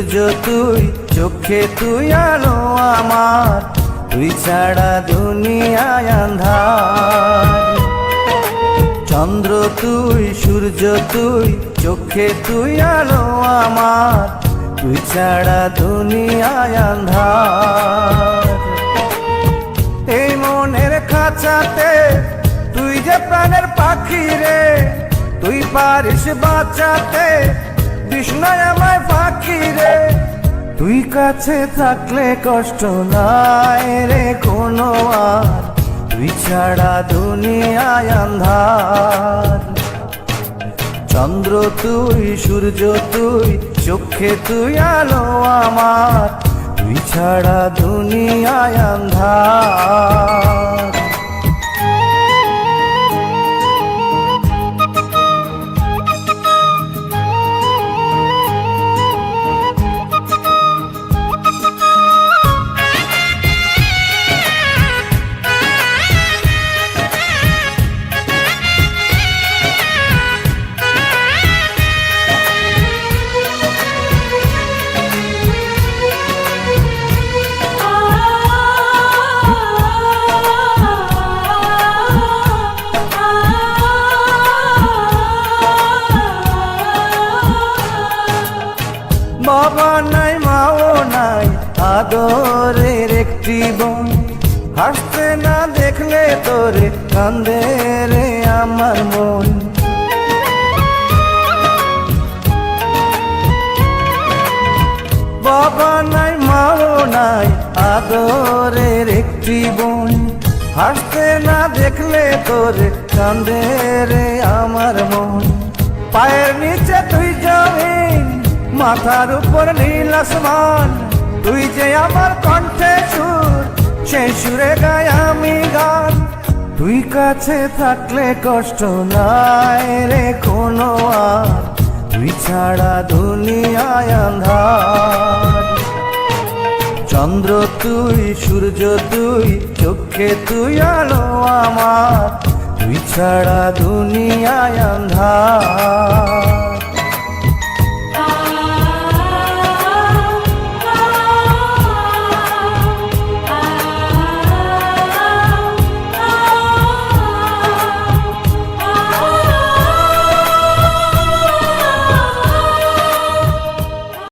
সূর্য তুই, চোখে তুই আলো আমার, তুই ছাড়া দুনিয়ায় আন্ধার। চন্দ্র তুই, সূর্য তুই, চোখে তুই আলো আমার, তুই ছাড়া দুনিয়ায় আন্ধার। এই মনের খাঁচাতে তুই যে প্রাণের পাখি রে, তুই পারিস বাঁচাতে বিষ্ণায় আমায় ফাঁকি রে। তুই কাছে থাকলে কষ্ট নাই রে কোনো আর, তুই ছাড়া দুনিয়ায় আন্ধার। চন্দ্র তুই, সূর্য তুই, চোখে তুই আলো আমার, তুই ছাড়া দুনিয়ায় আন্ধার। বাবা নাই, মাও নাই, আদরের একটি বোন, হাসতে না দেখলে তোরে কান্দে রে আমার মন। বাবা নাই, মাও নাই, আদরের একটি বোন, হাসতে না দেখলে তোরে কান্দে রে আমার মন। পায়ের নিচে তুই জমিন, মাথার উপর নীল আসমান, তুই যে আমার কণ্ঠে সুর, সেই সুরে গাই আমি গান। তুই কাছে থাকলে কষ্ট নাই রে কোনো আর, তুই ছাড়া দুনিয়ায় আন্ধার। চন্দ্র তুই, সূর্য তুই, চোখে তুই আলো আমার, তুই ছাড়া দুনিয়ায় আন্ধার।